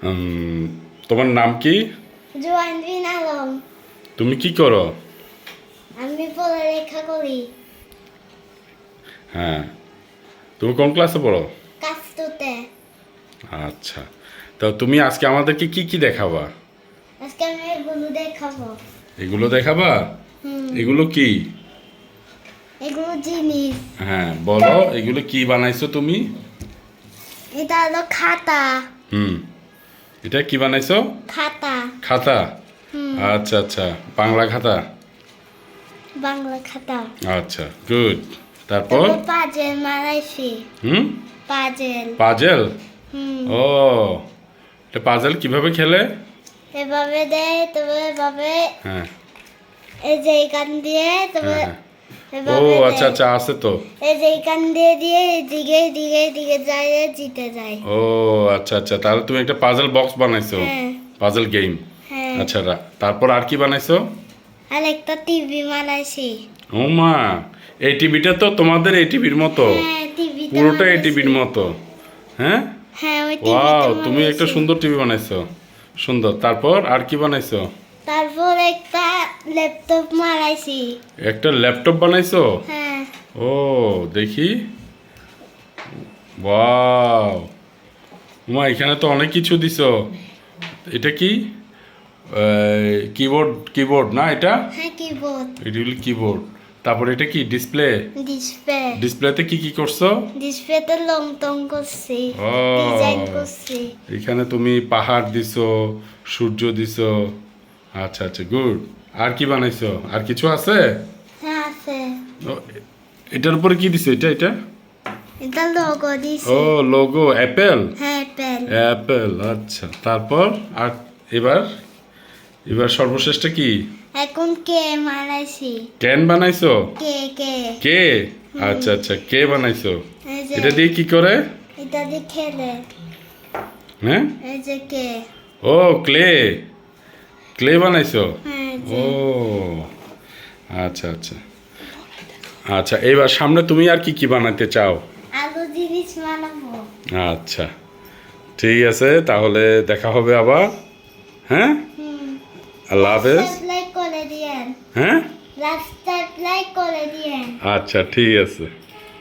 উম, তোমার নাম কি? জোয়ানবিন আলম। তুমি কি করো? আমি পড়ালেখা করি হ্যাঁ, তুমি কোন ক্লাসে পড়ো? কাস্তুতে। আচ্ছা, তো তুমি আজকে আমাদেরকে কি কি দেখাবা? আজকে আমি এগুলো দেখাবো। এগুলো দেখাবা? হুম, এগুলো কি? এগুলো জিনিস। হ্যাঁ, বলো এগুলো কি বানাইছো তুমি? এটা হলো খাতা। হুম, এটা কি বানাইছো? খাতা। খাতা। হুম, আচ্ছা আচ্ছা, বাংলা খাতা। বাংলা খাতা। আচ্ছা, গুড। তারপর? তারপর পাজেল বানাইছি। হুম, পাজেল। পাজেল। হুম, ও, এটা পাজেল কিভাবে খেলে? এভাবে দেয়, তারপর এভাবে হ্যাঁ এই যে এখান দিয়ে, তারপর হ্যাঁ হ্যাঁ। ও এভাবে আচ্ছা দেয়। আচ্ছা, আছে তো। এই যে এখান দিয়ে দিয়ে এদিকে এদিকে এদিকে যায়, জিতে যায়। ও আচ্ছা আচ্ছা, তাহলে তুমি একটা পাজেল বক্স বানাইছো। হ্যাঁ পাজেল গেম। হ্যাঁ। আচ্ছা, তারপর আর কি বানাইছো? আর একটা টিভি বানাইছি। ও মা, এই টিভিটা তো তোমাদের এই টিভির মতো। হ্যাঁ টিভিটা পুরোটা এই বানাইছি। টিভির মতো। হ্যাঁ, হ্যাঁ ওই ওয়াও, টিভিটা তুমি একটা বানাইছি। সুন্দর টিভি বানাইছো। সুন্দর। তারপর আর কি বানাইছো? তারপর একটা ল্যাপটপ বানাইছি। একটা ল্যাপটপ বানাইছো? হ্যাঁ ও, দেখি। ওয়াও, মা এখানে তো অনেক কিছু দিছো। এটা কি? কিবোর্ড, কিবোর্ড না এটা? হ্যাঁ কিবোর্ড। এটা হলো কিবোর্ড। তারপর এটা কি? ডিসপ্লে। ডিসপ্লে। ডিসপ্লেতে কি কি করছো? ডিসপ্লেতে লং টং করছি, ও, ডিজাইন করছি। এখানে তুমি পাহাড় দিছো, সূর্য দিছো। আচ্ছা আচ্ছা, গুড। আর কি বানাইছো? আর কিছু আছে? হ্যাঁ আছে। ও, এটার উপরে কি দিছো? এটা এটা এটা লোগো দিছি। ও, লোগো অ্যাপেল। হ্যাঁ পেন। অ্যাপেল, আচ্ছা। তারপর আর এবার এবার সর্বশেষটা কি? এখন কে বানাইছি। ক্যান বানাইছো? কে কে। কে? আচ্ছা আচ্ছা, কে বানাইছো? এই যে এটা দিয়ে কি করে? এটা দিয়ে খেলে। হ্যাঁ, এই যে কে। ও, ক্লে। ক্লে বানাইছো? হ্যাঁ এই ও যে। আচ্ছা আচ্ছা আচ্ছা, এবার সামনে তুমি আর কি কি বানাতে চাও? আলু জিনিস বানাবো। আচ্ছা, ঠিক আছে, তাহলে দেখা হবে আবার। হ্যাঁ, হুম। আল্লাহ হাফেজ। সাবস্ক্রাইব করে দিয়েন। হ্যাঁ, সাবস্ক্রাইব করে দিয়েন। আচ্ছা, ঠিক আছে।